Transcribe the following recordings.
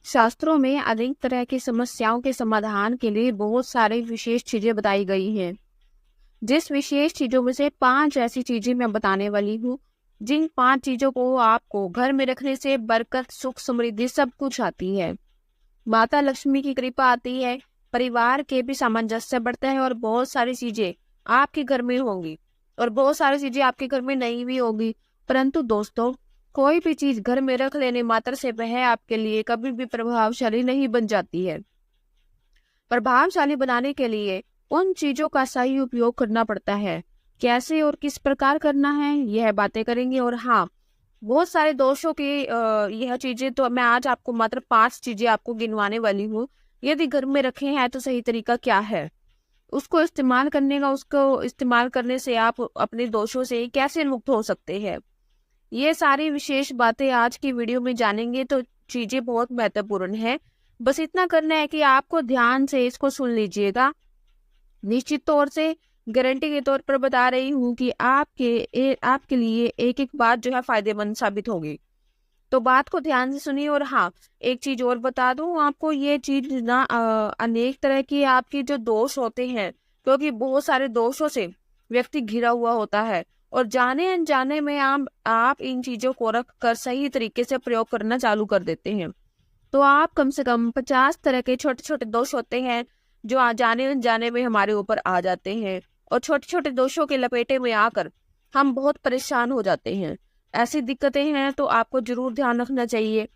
शास्त्रों में अनेक तरह की समस्याओं के समाधान के लिए बहुत सारी विशेष चीजें बताई गई हैं। जिस विशेष चीजों में से 5 ऐसी चीजें मैं बताने वाली हूँ, जिन 5 चीजों को आपको घर में रखने से बरकत, सुख, समृद्धि सब कुछ आती है। माता लक्ष्मी की कृपा आती है, परिवार के भी सामंजस्य बढ़ता है और बहुत सारी चीजें आपके घर में होंगी और बहुत सारी चीजें आपके घर में नहीं भी होगी। परंतु दोस्तों, कोई भी चीज घर में रख लेने मात्र से वह आपके लिए कभी भी प्रभावशाली नहीं बन जाती है। प्रभावशाली बनाने के लिए उन चीजों का सही उपयोग करना पड़ता है। कैसे और किस प्रकार करना है, यह बातें करेंगे। और हाँ, बहुत सारे दोषों की यह चीजें तो मैं आज आपको मात्र 5 चीजें आपको गिनवाने वाली हूँ। यदि घर में रखे हैं तो सही तरीका क्या है उसको इस्तेमाल करने का, उसको इस्तेमाल करने से आप अपने दोषों से कैसे मुक्त हो सकते हैं। ये सारी विशेष बातें आज की वीडियो में जानेंगे तो चीजें बहुत महत्वपूर्ण है। बस इतना करना है कि आपको ध्यान से इसको सुन लीजिएगा। निश्चित तौर से गारंटी के तौर पर बता रही हूँ कि आपके लिए एक एक बात जो है फायदेमंद साबित होगी। तो बात को ध्यान से सुनिए। और हाँ, एक चीज और बता दूं आपको, ये चीज ना अनेक तरह की आपकी जो दोष होते हैं, क्योंकि बहुत सारे दोषों से व्यक्ति घिरा हुआ होता है और जाने अनजाने में आप इन चीजों को रख कर सही तरीके से प्रयोग करना चालू कर देते हैं। तो आप कम से कम 50 तरह के छोटे छोटे दोष होते हैं जो जाने अनजाने में हमारे ऊपर आ जाते हैं और छोटे छोटे दोषों के लपेटे में आकर हम बहुत परेशान हो जाते हैं। ऐसी दिक्कतें हैं तो आपको जरूर ध्यान रखना चाहिए।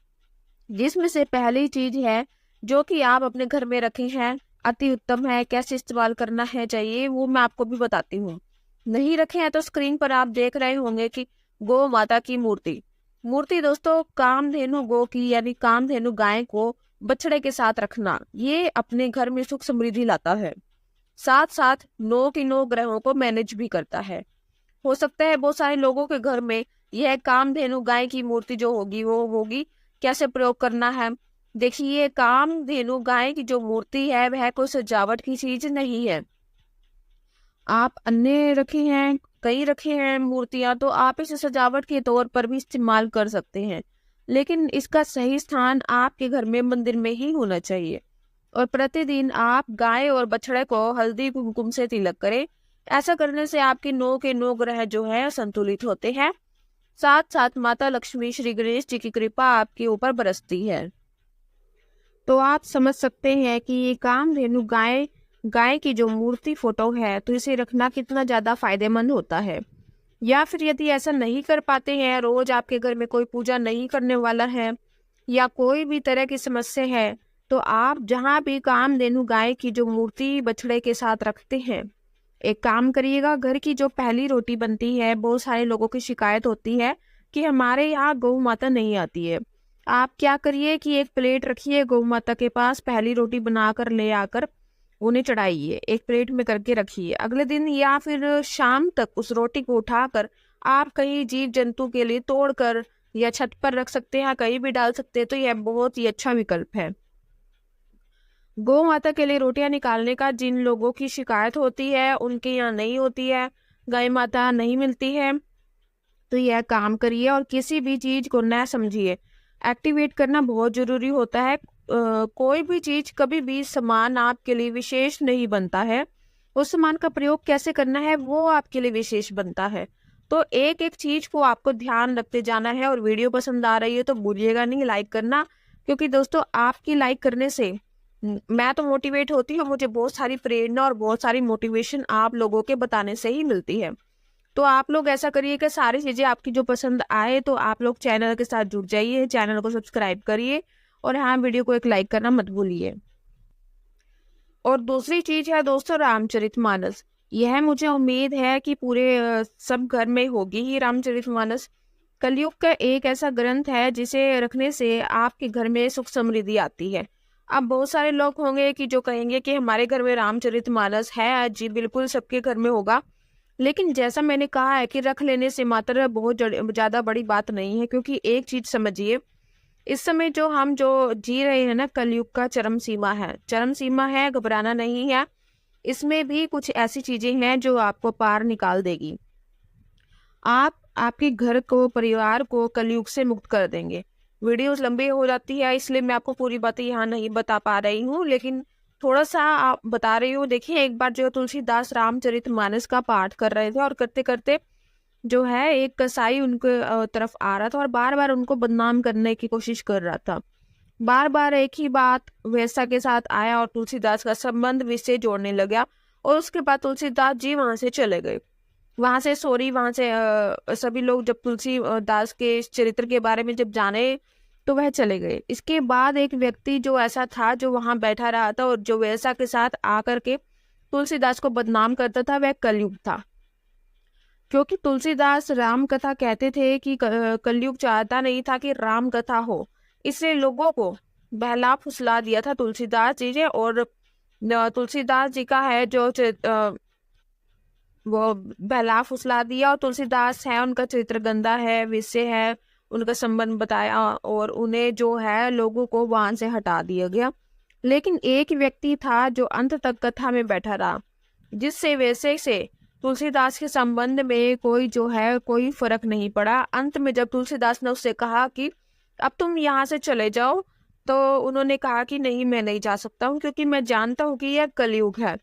जिसमें से पहली चीज है जो कि आप अपने घर में रखे हैं, अति उत्तम है। कैसे इस्तेमाल करना है चाहिए वो मैं आपको भी बताती हूँ। नहीं रखे हैं तो स्क्रीन पर आप देख रहे होंगे कि गौ माता की मूर्ति दोस्तों, कामधेनु गौ की यानी कामधेनु गाय को बछड़े के साथ रखना, ये अपने घर में सुख समृद्धि लाता है। साथ साथ 9 की 9 ग्रहों को मैनेज भी करता है। हो सकता है बहुत सारे लोगों के घर में यह कामधेनु गाय की मूर्ति जो होगी वो होगी। कैसे प्रयोग करना है देखिए। कामधेनु गाय की जो मूर्ति है वह कोई सजावट की चीज नहीं है। आप अन्य रखे हैं, कई रखे हैं मूर्तियां, तो आप इसे सजावट के तौर पर भी इस्तेमाल कर सकते हैं, लेकिन इसका सही स्थान आपके घर में मंदिर में ही होना चाहिए। और प्रतिदिन आप गाय और बछड़े को हल्दी कुमकुम से तिलक करें। ऐसा करने से आपके 9 के 9 ग्रह जो है संतुलित होते हैं। साथ साथ माता लक्ष्मी, श्री गणेश जी की कृपा आपके ऊपर बरसती है। तो आप समझ सकते हैं कि ये कामधेनु गाय की जो मूर्ति फोटो है, तो इसे रखना कितना ज्यादा फायदेमंद होता है। या फिर यदि ऐसा नहीं कर पाते हैं, रोज आपके घर में कोई पूजा नहीं करने वाला है या कोई भी तरह की समस्या है, तो आप जहाँ भी कामधेनु गाय की जो मूर्ति बछड़े के साथ रखते हैं, एक काम करिएगा। घर की जो पहली रोटी बनती है, बहुत सारे लोगों की शिकायत होती है कि हमारे यहाँ गौ माता नहीं आती है। आप क्या करिए कि एक प्लेट रखिए गौ माता के पास, पहली रोटी बनाकर ले आकर उन्हें चढ़ाइए, एक प्लेट में करके रखिए। अगले दिन या फिर शाम तक उस रोटी को उठाकर आप कहीं जीव जंतु के लिए तोड़कर या छत पर रख सकते हैं, कहीं भी डाल सकते हैं। तो यह बहुत ही अच्छा विकल्प है। गौ माता के लिए रोटियां निकालने का जिन लोगों की शिकायत होती है, उनके यहाँ नहीं होती है, गाय माता नहीं मिलती है, तो यह काम करिए और किसी भी चीज को न समझिए। एक्टिवेट करना बहुत जरूरी होता है। कोई भी चीज, कभी भी सामान आपके लिए विशेष नहीं बनता है। उस सामान का प्रयोग कैसे करना है वो आपके लिए विशेष बनता है। तो एक एक चीज को आपको ध्यान रखते जाना है। और वीडियो पसंद आ रही है तो भूलिएगा नहीं लाइक करना, क्योंकि दोस्तों आपकी लाइक करने से मैं तो मोटिवेट होती हूँ। मुझे बहुत सारी प्रेरणा और बहुत सारी मोटिवेशन आप लोगों के बताने से ही मिलती है। तो आप लोग ऐसा करिए कि सारी चीजें आपकी जो पसंद आए तो आप लोग चैनल के साथ जुड़ जाइए, चैनल को सब्सक्राइब करिए और हाँ, वीडियो को एक लाइक करना मत भूलिए। और दूसरी चीज है दोस्तों, रामचरितमानस। यह मुझे उम्मीद है कि पूरे सब घर में होगी ही रामचरितमानस। कलयुग का एक ऐसा ग्रंथ है जिसे रखने से आपके घर में सुख समृद्धि आती है। अब बहुत सारे लोग होंगे कि जो कहेंगे कि हमारे घर में रामचरितमानस है। जी बिल्कुल, सबके घर में होगा। लेकिन जैसा मैंने कहा है कि रख लेने से मात्र बहुत ज्यादा बड़ी बात नहीं है, क्योंकि एक चीज समझिए, इस समय जो जी रहे हैं ना, कलयुग का चरम सीमा है, घबराना नहीं है। इसमें भी कुछ ऐसी चीजें हैं जो आपको पार निकाल देगी। आप आपके घर को, परिवार को कलयुग से मुक्त कर देंगे। वीडियोस लंबी हो जाती है, इसलिए मैं आपको पूरी बातें यहाँ नहीं बता पा रही हूँ, लेकिन थोड़ा सा आप बता रही हूँ। देखिए, एक बार जो तुलसीदास रामचरितमानस का पाठ कर रहे थे और करते करते जो है एक कसाई उनके तरफ आ रहा था और बार बार उनको बदनाम करने की कोशिश कर रहा था। बार बार एक ही बात वैसा के साथ आया और तुलसीदास का संबंध विषय जोड़ने लगा और उसके बाद तुलसीदास जी वहां से चले गए। वहां से सभी लोग जब दास के इस चरित्र के बारे में जब जाने तो वह चले गए। इसके बाद एक व्यक्ति जो ऐसा था जो वहां बैठा रहा था और जो वैसा के साथ आकर के तुलसीदास को बदनाम करता था, वह कलयुग था। क्योंकि तुलसीदास राम कथा कहते थे कि कलयुग चाहता नहीं था कि राम कथा हो, इसलिए लोगों को बहला फुसला दिया था तुलसीदास जी ने। और तुलसीदास जी का है वो बहला फुसला दिया और तुलसीदास है उनका चरित्र गंदा है, विषय है, उनका संबंध बताया और उन्हें जो है लोगों को वहां से हटा दिया गया। लेकिन एक व्यक्ति था जो अंत तक कथा में बैठा रहा, जिससे वैसे से तुलसीदास के संबंध में कोई फर्क नहीं पड़ा। अंत में जब तुलसीदास ने उससे कहा कि अब तुम यहाँ से चले जाओ, तो उन्होंने कहा कि नहीं, मैं नहीं जा सकता हूँ, क्योंकि मैं जानता हूँ कि यह कलयुग है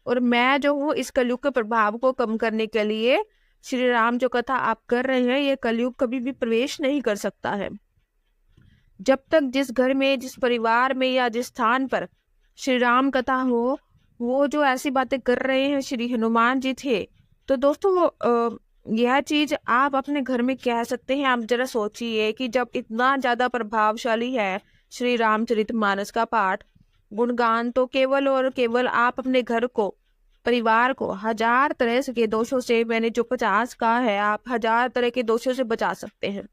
और मैं जो हूँ इस कलयुग के प्रभाव को कम करने के लिए श्री राम जो कथा आप कर रहे हैं, ये कलयुग कभी भी प्रवेश नहीं कर सकता है। जब तक जिस घर में, जिस परिवार में या जिस स्थान पर श्री राम कथा हो, वो जो ऐसी बातें कर रहे हैं श्री हनुमान जी थे। तो दोस्तों, यह चीज आप अपने घर में कह सकते हैं। आप जरा सोचिए कि जब इतना ज्यादा प्रभावशाली है श्री रामचरितमानस का पाठ, गुणगान, तो केवल और केवल आप अपने घर को, परिवार को हजार तरह से के दोषों से, मैंने जो 50 कहा है, आप हजार तरह के दोषों से बचा सकते हैं।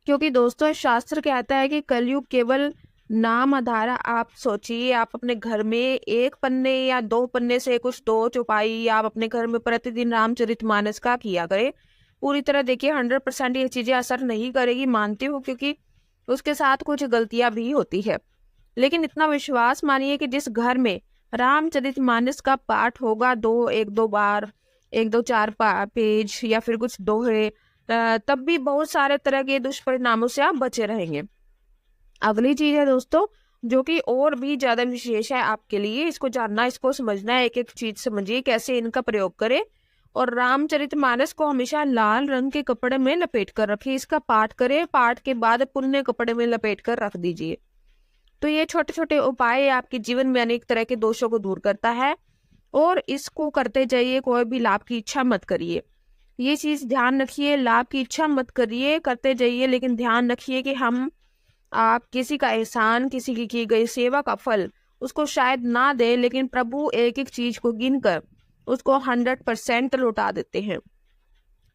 क्योंकि दोस्तों, शास्त्र कहता है कि कलयुग केवल नाम आधार। आप सोचिए, आप अपने घर में 1 पन्ने या 2 पन्ने से कुछ 2 चौपाई आप अपने घर में प्रतिदिन रामचरितमानस का किया करें। पूरी तरह देखिए 100% ये चीजें असर नहीं करेगी, मानती हूँ, क्योंकि उसके साथ कुछ गलतियां भी होती है। लेकिन इतना विश्वास मानिए कि जिस घर में रामचरितमानस का पाठ होगा 1-2 बार, 1-2-4 पेज या फिर कुछ दोहे, तब भी बहुत सारे तरह के दुष्परिणामों से आप बचे रहेंगे। अगली चीज है दोस्तों, जो कि और भी ज्यादा विशेष है आपके लिए, इसको जानना, इसको समझना है, एक एक चीज समझिए कैसे इनका प्रयोग करें। और रामचरितमानस को हमेशा लाल रंग के कपड़े में लपेट कर रखिए, इसका पाठ करें, पाठ के बाद पुण्य कपड़े में लपेट कर रख दीजिए। तो ये छोटे छोटे उपाय आपके जीवन में अनेक तरह के दोषों को दूर करता है और इसको करते जाइए। कोई भी लाभ की इच्छा मत करिए, ये चीज ध्यान रखिए, लाभ की इच्छा मत करिए, करते जाइए, लेकिन ध्यान रखिए कि आप किसी का एहसान, किसी की गई सेवा का फल उसको शायद ना दे, लेकिन प्रभु एक एक चीज को गिनकर उसको 100% लौटा देते हैं।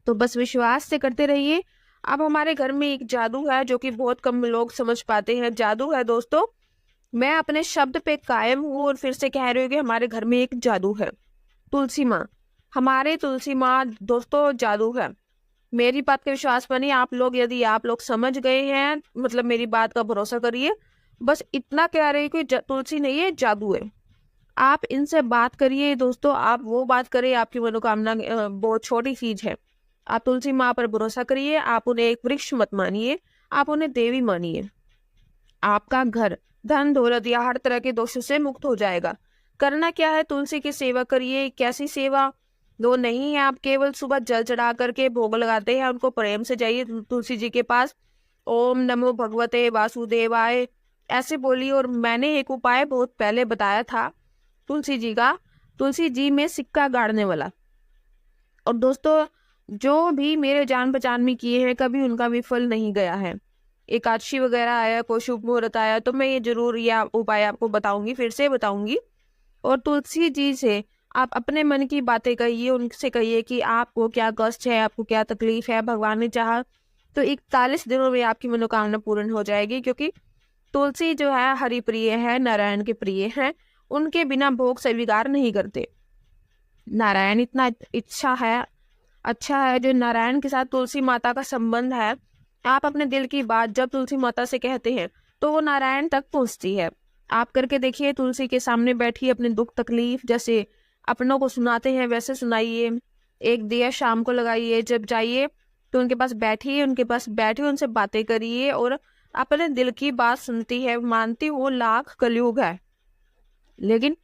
तो बस विश्वास से करते रहिए। अब हमारे घर में एक जादू है जो कि बहुत कम लोग समझ पाते हैं। जादू है दोस्तों, मैं अपने शब्द पे कायम हूँ और फिर से कह रही हूँ कि हमारे घर में एक जादू है, तुलसी माँ। हमारे तुलसी माँ दोस्तों जादू है। मेरी बात का विश्वास मानिए आप लोग, यदि आप लोग समझ गए हैं, मतलब मेरी बात का भरोसा करिए। बस इतना कह रही कि तुलसी नहीं है, जादू है। आप इनसे बात करिए दोस्तों, आप वो बात करिए, आपकी मनोकामना बहुत छोटी चीज है। आप तुलसी माँ पर भरोसा करिए, आप उन्हें एक वृक्ष मत मानिए, आप उन्हें देवी मानिए। आपका घर धन दौलत या हर तरह के दोषों से मुक्त हो जाएगा। करना क्या है, तुलसी की सेवा करिए। कैसी सेवा? दो नहीं है, आप केवल सुबह जल चढ़ा करके भोग लगाते हैं, उनको प्रेम से जाइए तुलसी जी के पास, ओम नमो भगवते वासुदेवाय ऐसे बोलिए। और मैंने एक उपाय बहुत पहले बताया था तुलसी जी का, तुलसी जी में सिक्का गाड़ने वाला। और दोस्तों, जो भी मेरे जान पहचान में किए हैं, कभी उनका विफल नहीं गया है। एकादशी वगैरह आया, कोई शुभ मुहूर्त आया, तो मैं ये जरूर यह उपाय आपको बताऊंगी, फिर से बताऊंगी। और तुलसी जी से आप अपने मन की बातें कहिए, उनसे कहिए कि आपको क्या कष्ट है, आपको क्या तकलीफ है। भगवान ने चाहा तो 41 दिनों में आपकी मनोकामना पूर्ण हो जाएगी, क्योंकि तुलसी जो है हरि प्रिय है, नारायण के प्रिय है, उनके बिना भोग स्वीकार नहीं करते। नारायण इतना अच्छा है जो नारायण के साथ तुलसी माता का संबंध है। आप अपने दिल की बात जब तुलसी माता से कहते हैं तो वो नारायण तक पहुंचती है। आप करके देखिए, तुलसी के सामने बैठिए, अपने दुख तकलीफ जैसे अपनों को सुनाते हैं वैसे सुनाइए। एक दिया शाम को लगाइए, जब जाइए तो उनके पास बैठिए, उनके पास बैठिए, उनसे बातें करिए और अपने दिल की बात सुनती है। मानती हूँ लाख कलयुग है, लेकिन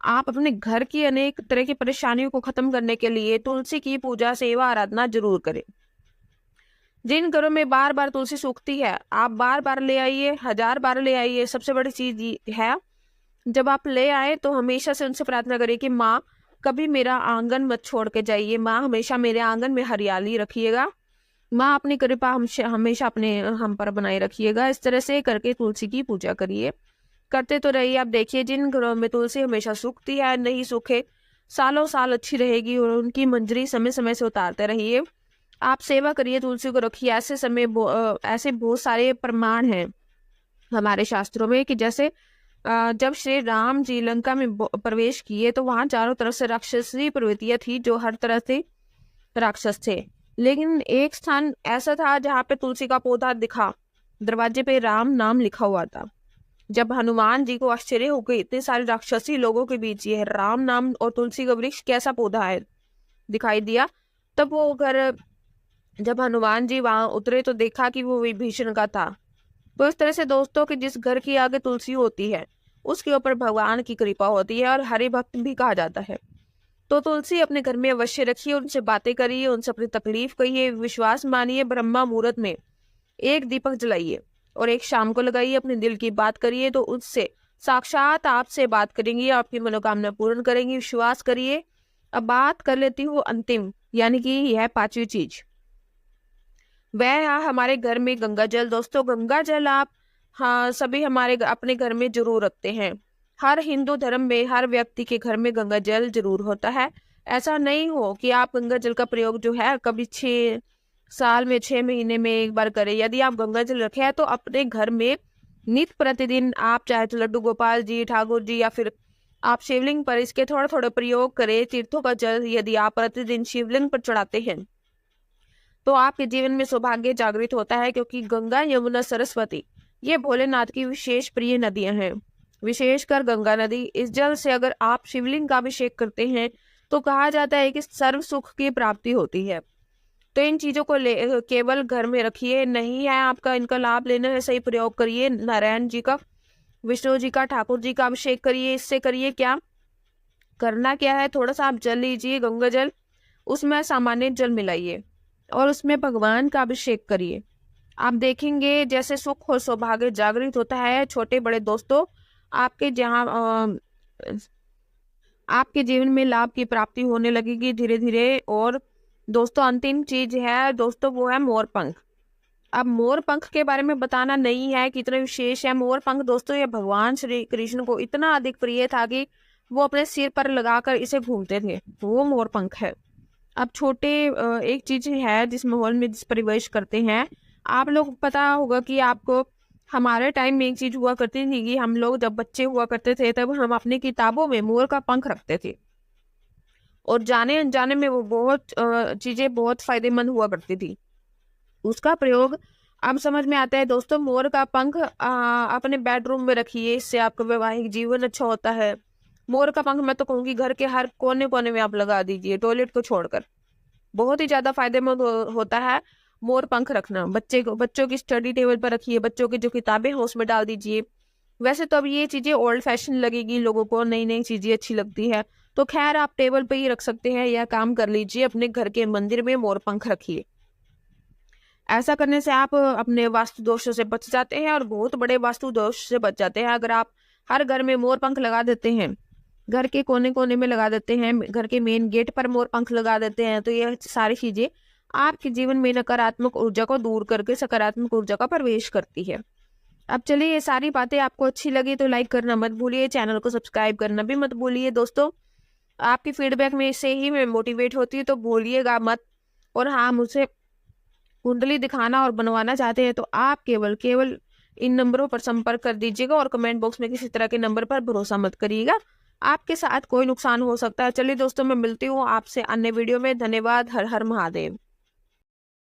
आप अपने घर की अनेक तरह की परेशानियों को खत्म करने के लिए तुलसी की पूजा, सेवा, आराधना जरूर करें। जिन घरों में बार बार तुलसी सूखती है, आप बार बार ले आइए, 1000 बार ले आइए। सबसे बड़ी चीज ये है, जब आप ले आए तो हमेशा से उनसे प्रार्थना करिए कि माँ कभी मेरा आंगन मत छोड़ के जाइए, माँ हमेशा मेरे आंगन में हरियाली रखिएगा, माँ अपनी कृपा हमेशा अपने हम पर बनाए रखिएगा। इस तरह से करके तुलसी की पूजा करिए, करते तो रहिए। आप देखिए जिन घरों में तुलसी हमेशा सूखती है, नहीं सूखे, सालों साल अच्छी रहेगी और उनकी मंजरी समय समय से उतारते रहिए। आप सेवा करिए, तुलसी को रखिए। ऐसे बहुत सारे प्रमाण हैं हमारे शास्त्रों में कि जैसे जब श्री राम जी लंका में प्रवेश किए तो वहां चारों तरफ से राक्षसी प्रवृत्तियां थी, जो हर तरह से राक्षस थे। लेकिन एक स्थान ऐसा था जहाँ पे तुलसी का पौधा दिखा, दरवाजे पे राम नाम लिखा हुआ था। जब हनुमान जी को आश्चर्य हो गई, इतने सारे राक्षसी लोगों के बीच ये राम नाम और तुलसी का वृक्ष कैसा पौधा है दिखाई दिया। तब वो घर जब हनुमान जी वहां उतरे तो देखा कि वो विभीषण का था। तो इस तरह से दोस्तों कि जिस घर की आगे तुलसी होती है उसके ऊपर भगवान की कृपा होती है और हरि भक्त भी कहा जाता है। तो तुलसी अपने घर में अवश्य रखिए, उनसे बातें करिए, उनसे अपनी तकलीफ कहिए, विश्वास मानिए। ब्रह्मा मुहूर्त में एक दीपक जलाइए और एक शाम को लगाइए, अपने दिल की बात करिए तो उससे साक्षात आपसे बात करेंगी, आपकी मनोकामना पूर्ण करेंगी। विश्वास करिए। अब बात कर लेती हूँ अंतिम, यानी कि यह 5वीं चीज, वह है हमारे घर में गंगा जल। दोस्तों गंगा जल आप सभी हमारे अपने घर में जरूर रखते हैं। हर हिंदू धर्म में हर व्यक्ति के घर में गंगा जल जरूर होता है। ऐसा नहीं हो कि आप गंगा जल का प्रयोग जो है कभी 6 साल में 6 महीने में एक बार करें। यदि आप गंगा जल रखे हैं तो अपने घर में नित्य प्रतिदिन आप चाहे तो लड्डू गोपाल जी, ठाकुर जी, या फिर आप शिवलिंग पर इसके थोड़ा थोड़ा प्रयोग करें। तीर्थों का जल यदि आप प्रतिदिन शिवलिंग पर चढ़ाते हैं तो आपके जीवन में सौभाग्य जागृत होता है, क्योंकि गंगा, यमुना, सरस्वती ये भोलेनाथ की विशेष प्रिय नदियां हैं। विशेषकर गंगा नदी, इस जल से अगर आप शिवलिंग का अभिषेक करते हैं तो कहा जाता है कि सर्व सुख की प्राप्ति होती है। तो इन चीजों को केवल घर में रखिए, नहीं है आपका इनका लाभ लेना है, सही प्रयोग करिए। नारायण जी का, विष्णु जी का, ठाकुर जी का अभिषेक करिए। इससे करिए क्या करना क्या है, थोड़ा सा आप जल लीजिए, गंगा जल, उसमें सामान्य जल मिलाइए और उसमें भगवान का अभिषेक करिए। आप देखेंगे जैसे सुख और सौभाग्य जागृत होता है। छोटे बड़े दोस्तों, आपके जीवन में लाभ की प्राप्ति होने लगेगी धीरे धीरे। और दोस्तों अंतिम चीज है दोस्तों, वो है मोर पंख। अब मोर पंख के बारे में बताना नहीं है कितना विशेष है। मोर पंख दोस्तों ये भगवान श्री कृष्ण को इतना अधिक प्रिय था कि वो अपने सिर पर लगाकर इसे घूमते थे, वो मोर पंख है। अब छोटे एक चीज है जिस माहौल में जिस परिवेश करते हैं, आप लोग पता होगा कि आपको हमारे टाइम में एक चीज हुआ करती थी कि हम लोग जब बच्चे हुआ करते थे तब हम अपनी किताबों में मोर का पंख रखते थे और जाने अनजाने में वो बहुत चीजें बहुत फायदेमंद हुआ करती थी। उसका प्रयोग अब समझ में आता है दोस्तों। मोर का पंख अपने बेडरूम में रखिए, इससे आपका वैवाहिक जीवन अच्छा होता है। मोर का पंख मैं तो कहूँगी घर के हर कोने कोने में आप लगा दीजिए, टॉयलेट को छोड़कर। बहुत ही ज्यादा फायदेमंद होता है मोर पंख रखना। बच्चों की स्टडी टेबल पर रखिए, बच्चों की जो किताबें हैं उसमें डाल दीजिए। वैसे तो अब ये चीजें ओल्ड फैशन लगेगी, लोगों को नई नई चीजें अच्छी लगती है, तो खैर आप टेबल पे ही रख सकते हैं या काम कर लीजिए, अपने घर के मंदिर में मोर पंख रखिए। ऐसा करने से आप अपने वास्तु दोषों से बच जाते हैं और बहुत बड़े वास्तु दोष से बच जाते हैं। अगर आप हर घर में मोर पंख लगा देते हैं, घर के कोने कोने में लगा देते हैं, घर के मेन गेट पर मोर पंख लगा देते हैं, तो ये सारी चीजें आपके जीवन में नकारात्मक ऊर्जा को दूर करके सकारात्मक ऊर्जा का प्रवेश करती है। अब चलिए, ये सारी बातें आपको अच्छी लगी तो लाइक करना मत भूलिए, चैनल को सब्सक्राइब करना भी मत भूलिए। दोस्तों आपकी फीडबैक में से ही मैं मोटिवेट होती है, तो भूलिएगा मत। और हाँ, मुझे कुंडली दिखाना और बनवाना चाहते हैं तो आप केवल इन नंबरों पर संपर्क कर दीजिएगा और कमेंट बॉक्स में किसी तरह के नंबर पर भरोसा मत करिएगा, आपके साथ कोई नुकसान हो सकता है। चलिए दोस्तों, मैं मिलती हूँ आपसे अन्य वीडियो में। धन्यवाद। हर हर महादेव।